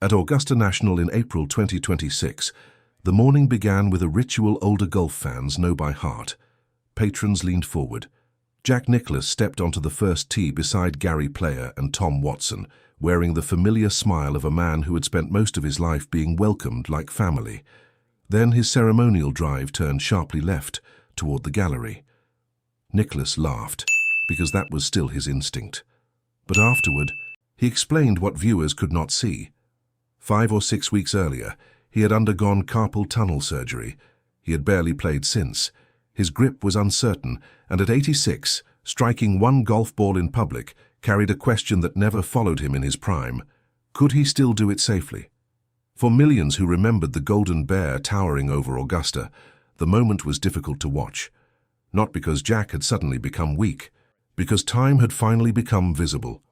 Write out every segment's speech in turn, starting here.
At Augusta National in April 2026, the morning began with a ritual older golf fans know by heart. Patrons leaned forward. Jack Nicklaus stepped onto the first tee beside Gary Player and Tom Watson, wearing the familiar smile of a man who had spent most of his life being welcomed like family. Then his ceremonial drive turned sharply left toward the gallery. Nicklaus laughed, because that was still his instinct. But afterward, he explained what viewers could not see. 5 or 6 weeks earlier, he had undergone carpal tunnel surgery. He had barely played since. His grip was uncertain, and at 86, striking one golf ball in public carried a question that never followed him in his prime. Could he still do it safely? For millions who remembered the Golden Bear towering over Augusta, the moment was difficult to watch. Not because Jack had suddenly become weak, because time had finally become visible.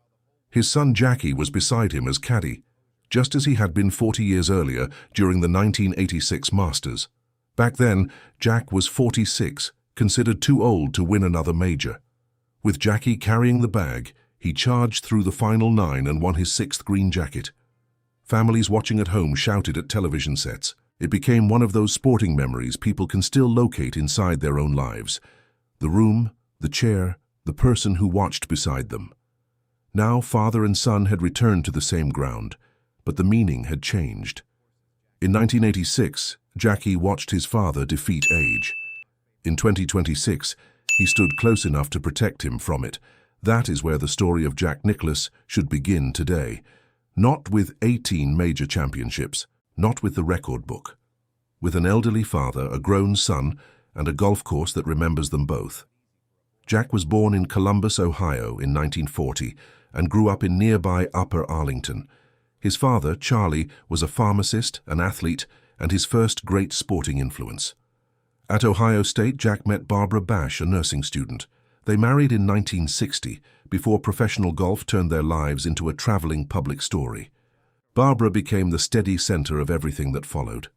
His son Jackie was beside him as caddy, just as he had been 40 years earlier during the 1986 Masters. Back then, Jack was 46, considered too old to win another major. With Jackie carrying the bag, he charged through the final 9 and won his 6th green jacket. Families watching at home shouted at television sets. It became one of those sporting memories people can still locate inside their own lives. The room, the chair, the person who watched beside them. Now father and son had returned to the same ground, but the meaning had changed. In 1986, Jackie watched his father defeat age. In 2026, he stood close enough to protect him from it. That is where the story of Jack Nicklaus should begin today. Not with 18 major championships, not with the record book. With an elderly father, a grown son, and a golf course that remembers them both. Jack was born in Columbus, Ohio in 1940 and grew up in nearby Upper Arlington. His father, Charlie, was a pharmacist, an athlete, and his first great sporting influence. At Ohio State, Jack met Barbara Bash, a nursing student. They married in 1960, before professional golf turned their lives into a traveling public story. Barbara became the steady center of everything that followed.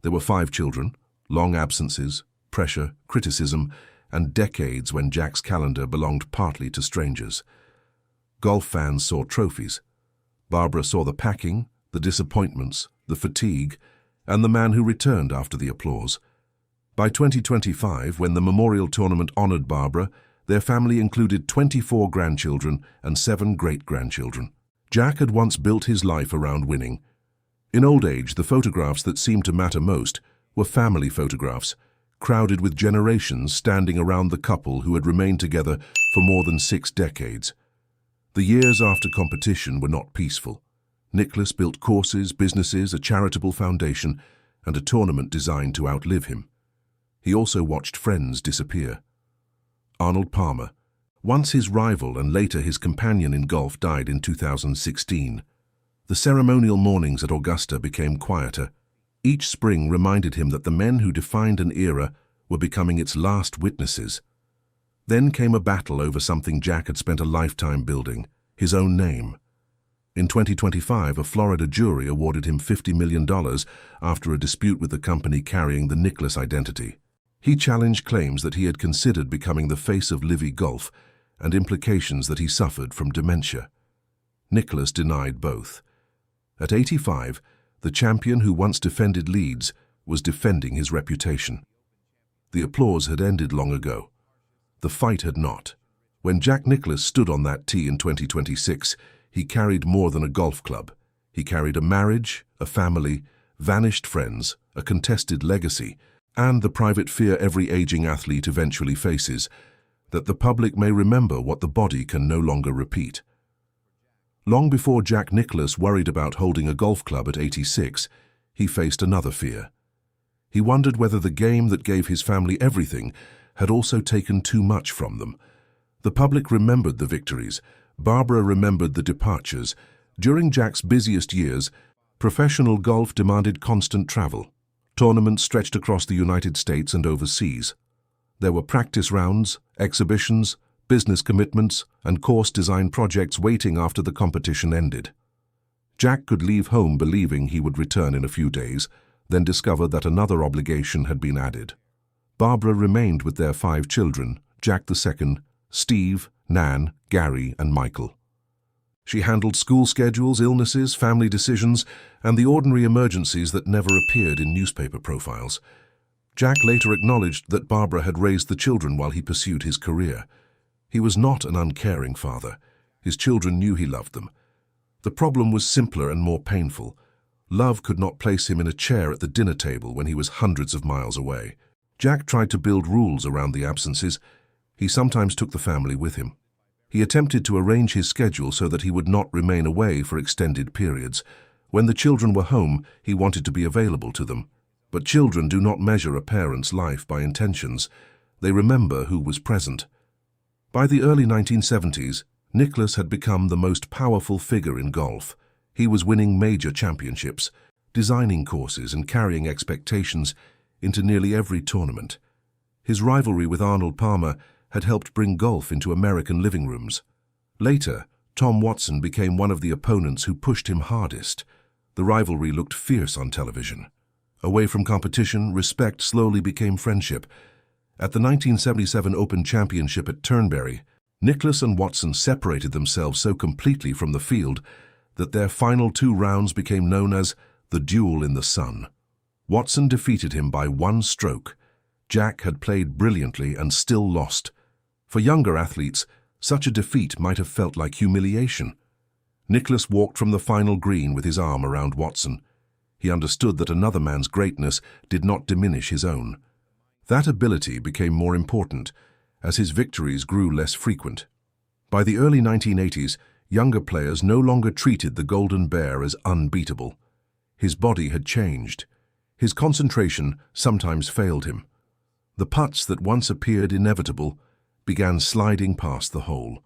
There were 5 children, long absences, pressure, criticism, and decades when Jack's calendar belonged partly to strangers. Golf fans saw trophies. Barbara saw the packing, the disappointments, the fatigue, and the man who returned after the applause. By 2025, when the memorial tournament honored Barbara, their family included 24 grandchildren and 7 great-grandchildren. Jack had once built his life around winning. In old age, the photographs that seemed to matter most were family photographs, crowded with generations standing around the couple who had remained together for more than 6 decades. The years after competition were not peaceful. Nicklaus built courses, businesses, a charitable foundation, and a tournament designed to outlive him. He also watched friends disappear. Arnold Palmer, once his rival and later his companion in golf, died in 2016. The ceremonial mornings at Augusta became quieter. Each spring reminded him that the men who defined an era were becoming its last witnesses. Then came a battle over something Jack had spent a lifetime building, his own name. In 2025, a Florida jury awarded him $50 million after a dispute with the company carrying the Nicklaus identity. He challenged claims that he had considered becoming the face of Livy Golf and implications that he suffered from dementia. Nicklaus denied both. At 85, the champion who once defended Leeds was defending his reputation. The applause had ended long ago. The fight had not. When Jack Nicklaus stood on that tee in 2026, he carried more than a golf club. He carried a marriage, a family, vanished friends, a contested legacy, and the private fear every aging athlete eventually faces, that the public may remember what the body can no longer repeat. Long before Jack Nicklaus worried about holding a golf club at 86, he faced another fear. He wondered whether the game that gave his family everything had also taken too much from them. The public remembered the victories. Barbara remembered the departures. During Jack's busiest years, professional golf demanded constant travel. Tournaments stretched across the United States and overseas. There were practice rounds, exhibitions, business commitments, and course design projects waiting after the competition ended. Jack could leave home believing he would return in a few days, then discover that another obligation had been added. Barbara remained with their 5 children, Jack II, Steve, Nan, Gary, and Michael. She handled school schedules, illnesses, family decisions, and the ordinary emergencies that never appeared in newspaper profiles. Jack later acknowledged that Barbara had raised the children while he pursued his career. He was not an uncaring father. His children knew he loved them. The problem was simpler and more painful. Love could not place him in a chair at the dinner table when he was hundreds of miles away. Jack tried to build rules around the absences. He sometimes took the family with him. He attempted to arrange his schedule so that he would not remain away for extended periods. When the children were home, he wanted to be available to them. But children do not measure a parent's life by intentions. They remember who was present. By the early 1970s, Nicklaus had become the most powerful figure in golf. He was winning major championships, designing courses and carrying expectations into nearly every tournament. His rivalry with Arnold Palmer had helped bring golf into American living rooms. Later, Tom Watson became one of the opponents who pushed him hardest. The rivalry looked fierce on television. Away from competition, respect slowly became friendship. At the 1977 Open Championship at Turnberry, Nicklaus and Watson separated themselves so completely from the field that their final 2 rounds became known as the Duel in the Sun. Watson defeated him by 1 stroke. Jack had played brilliantly and still lost. For younger athletes, such a defeat might have felt like humiliation. Nicklaus walked from the final green with his arm around Watson. He understood that another man's greatness did not diminish his own. That ability became more important as his victories grew less frequent. By the early 1980s, younger players no longer treated the Golden Bear as unbeatable. His body had changed. His concentration sometimes failed him. The putts that once appeared inevitable began sliding past the hole.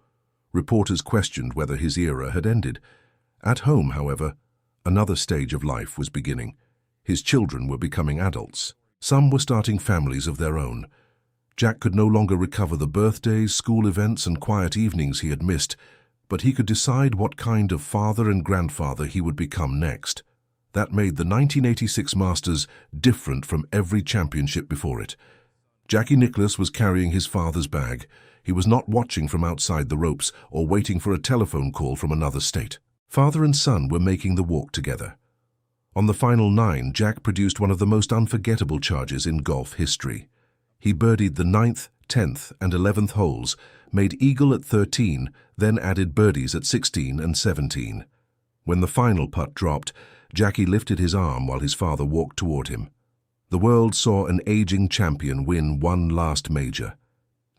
Reporters questioned whether his era had ended. At home, however, another stage of life was beginning. His children were becoming adults. Some were starting families of their own. Jack could no longer recover the birthdays, school events, and quiet evenings he had missed, but he could decide what kind of father and grandfather he would become next. That made the 1986 Masters different from every championship before it. Jackie Nicklaus was carrying his father's bag. He was not watching from outside the ropes or waiting for a telephone call from another state. Father and son were making the walk together. On the final 9, Jack produced one of the most unforgettable charges in golf history. He birdied the 9th, 10th, and 11th holes, made eagle at 13, then added birdies at 16 and 17. When the final putt dropped, Jackie lifted his arm while his father walked toward him. The world saw an aging champion win one last major.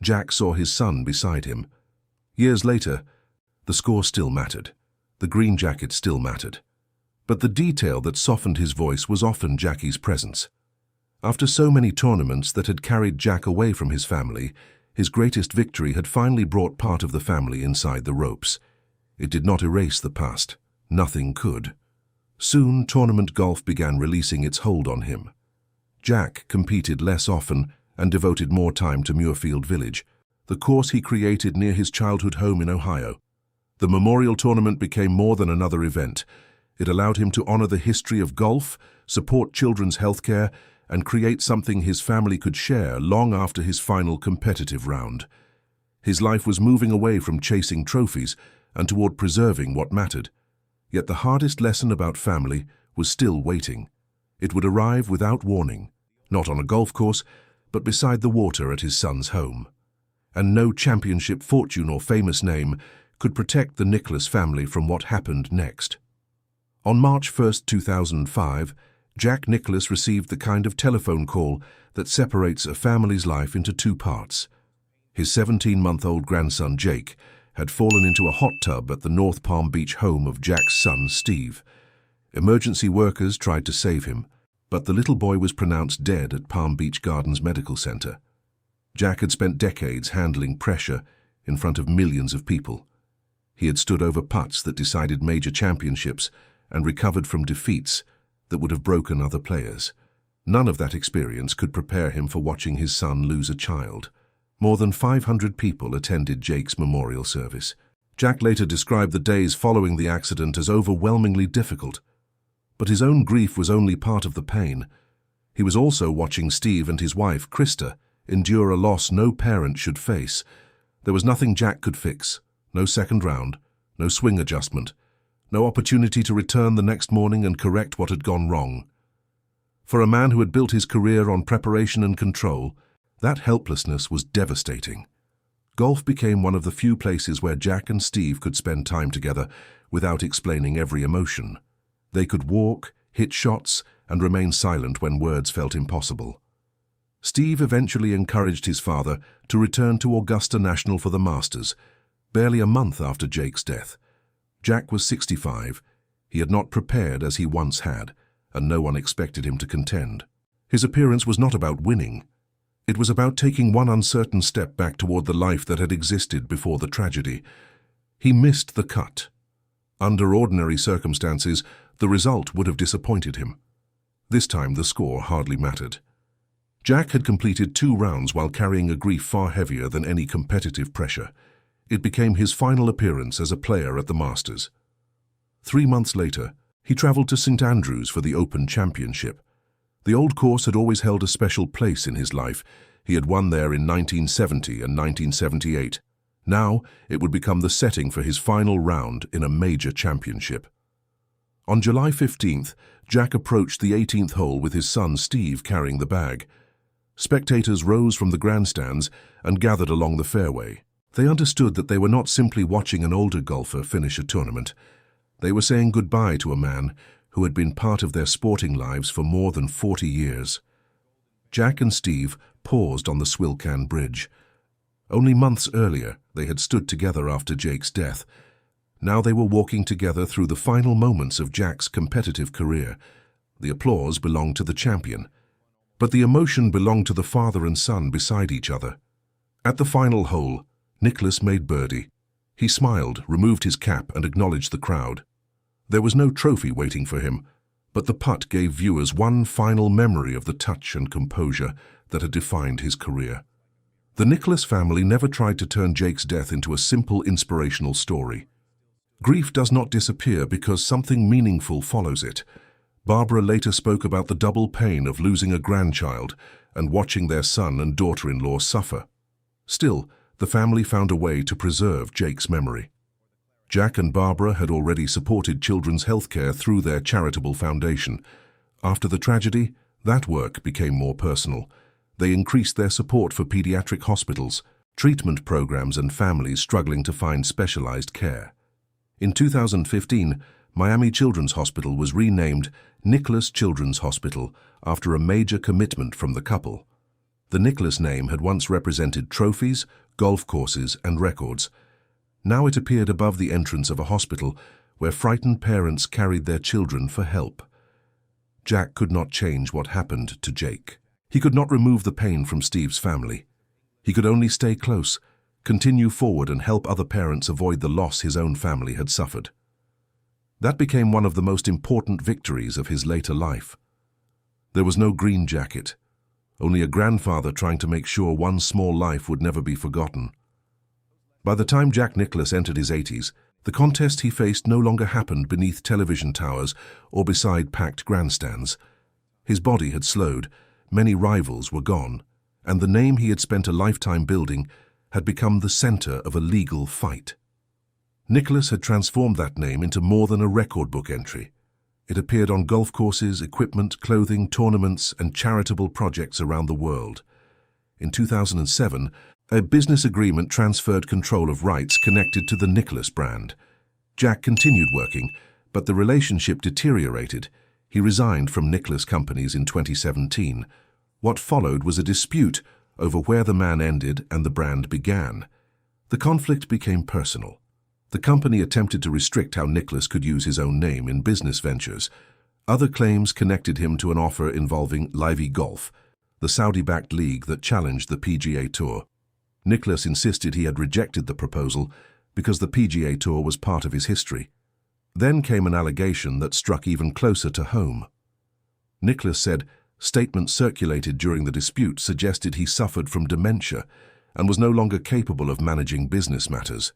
Jack saw his son beside him. Years later, the score still mattered. The green jacket still mattered. But the detail that softened his voice was often Jackie's presence. After so many tournaments that had carried Jack away from his family, his greatest victory had finally brought part of the family inside the ropes. It did not erase the past. Nothing could. Soon, tournament golf began releasing its hold on him. Jack competed less often and devoted more time to Muirfield Village, the course he created near his childhood home in Ohio. The Memorial Tournament became more than another event. It allowed him to honor the history of golf, support children's health care, and create something his family could share long after his final competitive round. His life was moving away from chasing trophies and toward preserving what mattered. Yet the hardest lesson about family was still waiting. It would arrive without warning, not on a golf course, but beside the water at his son's home. And no championship fortune or famous name could protect the Nicklaus family from what happened next. On March 1, 2005, Jack Nicklaus received the kind of telephone call that separates a family's life into 2 parts. His 17-month-old grandson, Jake, had fallen into a hot tub at the North Palm Beach home of Jack's son, Steve. Emergency workers tried to save him, but the little boy was pronounced dead at Palm Beach Gardens Medical Center. Jack had spent decades handling pressure in front of millions of people. He had stood over putts that decided major championships and recovered from defeats that would have broken other players. None of that experience could prepare him for watching his son lose a child. More than 500 people attended Jake's memorial service. Jack later described the days following the accident as overwhelmingly difficult. But his own grief was only part of the pain. He was also watching Steve and his wife, Krista, endure a loss no parent should face. There was nothing Jack could fix, no second round, no swing adjustment, no opportunity to return the next morning and correct what had gone wrong. For a man who had built his career on preparation and control, that helplessness was devastating. Golf became one of the few places where Jack and Steve could spend time together without explaining every emotion. They could walk, hit shots, and remain silent when words felt impossible. Steve eventually encouraged his father to return to Augusta National for the Masters, barely a month after Jake's death. Jack was 65. He had not prepared as he once had, and no one expected him to contend. His appearance was not about winning. It was about taking one uncertain step back toward the life that had existed before the tragedy. He missed the cut. Under ordinary circumstances, the result would have disappointed him. This time the score hardly mattered. Jack had completed 2 rounds while carrying a grief far heavier than any competitive pressure. It became his final appearance as a player at the Masters. 3 months later, he traveled to St. Andrews for the Open Championship. The old course had always held a special place in his life. He had won there in 1970 and 1978. Now, it would become the setting for his final round in a major championship. On July 15th, Jack approached the 18th hole with his son Steve carrying the bag. Spectators rose from the grandstands and gathered along the fairway. They understood that they were not simply watching an older golfer finish a tournament. They were saying goodbye to a man who had been part of their sporting lives for more than 40 years. Jack and Steve paused on the Swilcan Bridge. Only months earlier, they had stood together after Jake's death. Now they were walking together through the final moments of Jack's competitive career. The applause belonged to the champion, but the emotion belonged to the father and son beside each other. At the final hole, Nicklaus made birdie. He smiled, removed his cap, and acknowledged the crowd. There was no trophy waiting for him, but the putt gave viewers one final memory of the touch and composure that had defined his career. The Nicklaus family never tried to turn Jake's death into a simple inspirational story. Grief does not disappear because something meaningful follows it. Barbara later spoke about the double pain of losing a grandchild and watching their son and daughter-in-law suffer. Still, the family found a way to preserve Jake's memory. Jack and Barbara had already supported children's healthcare through their charitable foundation. After the tragedy, that work became more personal. They increased their support for pediatric hospitals, treatment programs, and families struggling to find specialized care. In 2015, Miami Children's Hospital was renamed Nicklaus Children's Hospital after a major commitment from the couple. The Nicklaus name had once represented trophies, golf courses, and records. Now it appeared above the entrance of a hospital where frightened parents carried their children for help. Jack could not change what happened to Jake. He could not remove the pain from Steve's family. He could only stay close, continue forward, and help other parents avoid the loss his own family had suffered. That became one of the most important victories of his later life. There was no green jacket, only a grandfather trying to make sure one small life would never be forgotten. By the time Jack Nicklaus entered his 80s, the contest he faced no longer happened beneath television towers or beside packed grandstands. His body had slowed, many rivals were gone, and the name he had spent a lifetime building had become the center of a legal fight. Nicklaus had transformed that name into more than a record book entry. It appeared on golf courses, equipment, clothing, tournaments, and charitable projects around the world. In 2007, a business agreement transferred control of rights connected to the Nicklaus brand. Jack continued working, but the relationship deteriorated. He resigned from Nicklaus Companies in 2017. What followed was a dispute over where the man ended and the brand began. The conflict became personal. The company attempted to restrict how Nicklaus could use his own name in business ventures. Other claims connected him to an offer involving Livy Golf, the Saudi-backed league that challenged the PGA Tour. Nicklaus insisted he had rejected the proposal because the PGA Tour was part of his history. Then came an allegation that struck even closer to home. Nicklaus said statements circulated during the dispute suggested he suffered from dementia and was no longer capable of managing business matters.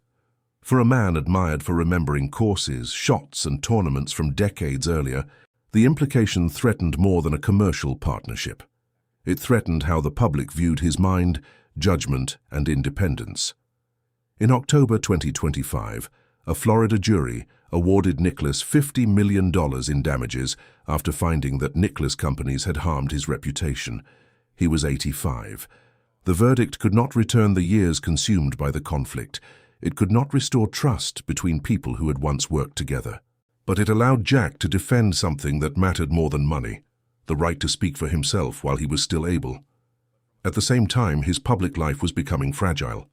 For a man admired for remembering courses, shots, and tournaments from decades earlier, the implication threatened more than a commercial partnership. It threatened how the public viewed his mind, judgment, and independence. In October 2025, A Florida jury awarded Nicklaus $50 million in damages after finding that Nicklaus companies had harmed his reputation. He was 85. The verdict could not return the years consumed by the conflict. It could not restore trust between people who had once worked together. But it allowed Jack to defend something that mattered more than money, the right to speak for himself while he was still able. At the same time, his public life was becoming fragile.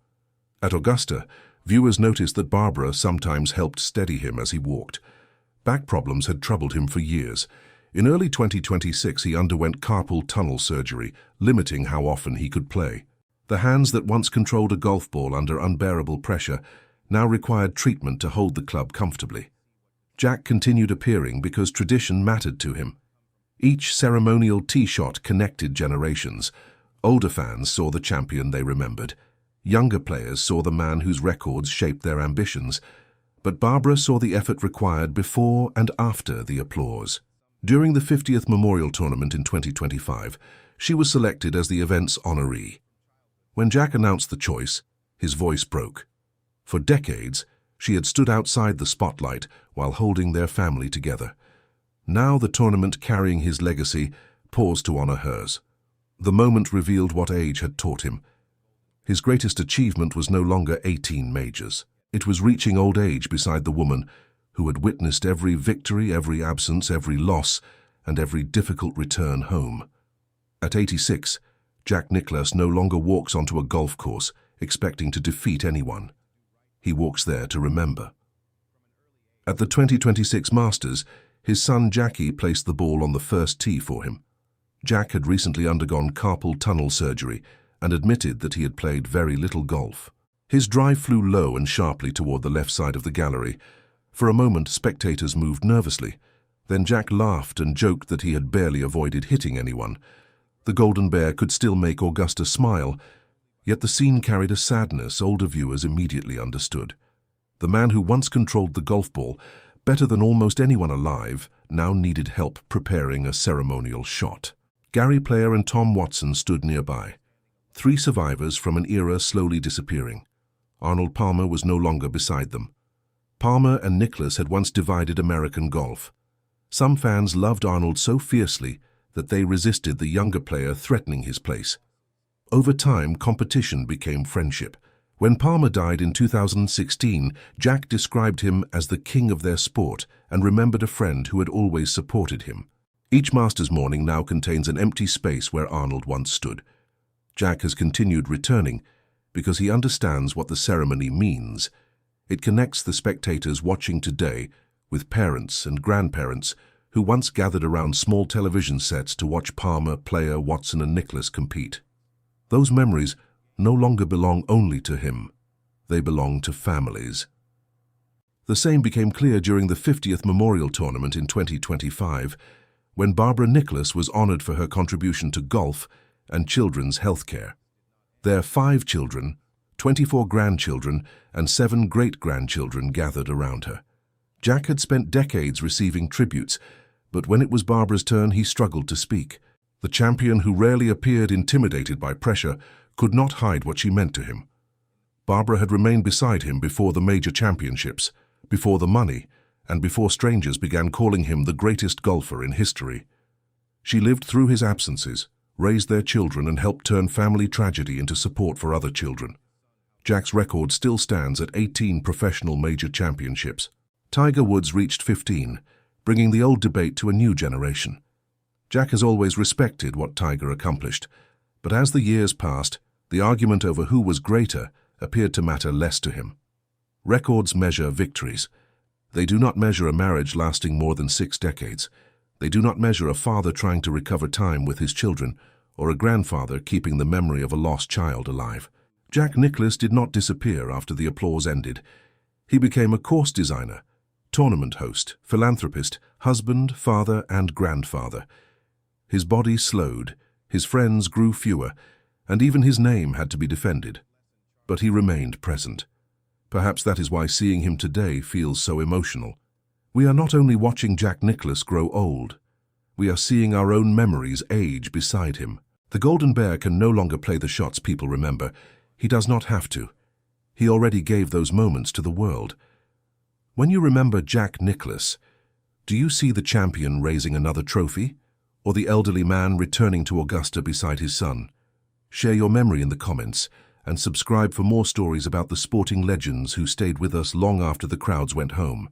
At Augusta, viewers noticed that Barbara sometimes helped steady him as he walked. Back problems had troubled him for years. In early 2026, he underwent carpal tunnel surgery, limiting how often he could play. The hands that once controlled a golf ball under unbearable pressure now required treatment to hold the club comfortably. Jack continued appearing because tradition mattered to him. Each ceremonial tee shot connected generations. Older fans saw the champion they remembered. Younger players saw the man whose records shaped their ambitions. But Barbara saw the effort required before and after the applause. During the 50th Memorial Tournament in 2025, she was selected as the event's honoree. When Jack announced the choice, his voice broke. For decades, she had stood outside the spotlight while holding their family together. Now the tournament carrying his legacy paused to honor hers. The moment revealed what age had taught him. His greatest achievement was no longer 18 majors. It was reaching old age beside the woman who had witnessed every victory, every absence, every loss, and every difficult return home. At 86, Jack Nicklaus no longer walks onto a golf course expecting to defeat anyone. He walks there to remember. At the 2026 Masters, his son Jackie placed the ball on the first tee for him. Jack had recently undergone carpal tunnel surgery and admitted that he had played very little golf. His drive flew low and sharply toward the left side of the gallery. For a moment, spectators moved nervously. Then Jack laughed and joked that he had barely avoided hitting anyone. The Golden Bear could still make Augusta smile, yet the scene carried a sadness older viewers immediately understood. The man who once controlled the golf ball, better than almost anyone alive, now needed help preparing a ceremonial shot. Gary Player and Tom Watson stood nearby. 3 survivors from an era slowly disappearing. Arnold Palmer was no longer beside them. Palmer and Nicklaus had once divided American golf. Some fans loved Arnold so fiercely that they resisted the younger player threatening his place. Over time, competition became friendship. When Palmer died in 2016, Jack described him as the king of their sport and remembered a friend who had always supported him. Each Masters morning now contains an empty space where Arnold once stood. Jack has continued returning because he understands what the ceremony means. It connects the spectators watching today with parents and grandparents who once gathered around small television sets to watch Palmer, Player, Watson and Nicklaus compete. Those memories no longer belong only to him. They belong to families. The same became clear during the 50th Memorial Tournament in 2025, when Barbara Nicklaus was honored for her contribution to golf and children's health care. Their 5 children, 24 grandchildren, and 7 great-grandchildren gathered around her. Jack had spent decades receiving tributes, but when it was Barbara's turn, he struggled to speak. The champion, who rarely appeared intimidated by pressure, could not hide what she meant to him. Barbara had remained beside him before the major championships, before the money, and before strangers began calling him the greatest golfer in history. She lived through his absences, raised their children, and helped turn family tragedy into support for other children. Jack's record still stands at 18 professional major championships. Tiger Woods reached 15, bringing the old debate to a new generation. Jack has always respected what Tiger accomplished, but as the years passed, the argument over who was greater appeared to matter less to him. Records measure victories. They do not measure a marriage lasting more than 6 decades. They do not measure a father trying to recover time with his children, or a grandfather keeping the memory of a lost child alive. Jack Nicklaus did not disappear after the applause ended. He became a course designer, tournament host, philanthropist, husband, father, and grandfather. His body slowed, his friends grew fewer, and even his name had to be defended. But he remained present. Perhaps that is why seeing him today feels so emotional. We are not only watching Jack Nicklaus grow old, we are seeing our own memories age beside him. The Golden Bear can no longer play the shots people remember. He does not have to. He already gave those moments to the world. When you remember Jack Nicklaus, do you see the champion raising another trophy, or the elderly man returning to Augusta beside his son? Share your memory in the comments and subscribe for more stories about the sporting legends who stayed with us long after the crowds went home.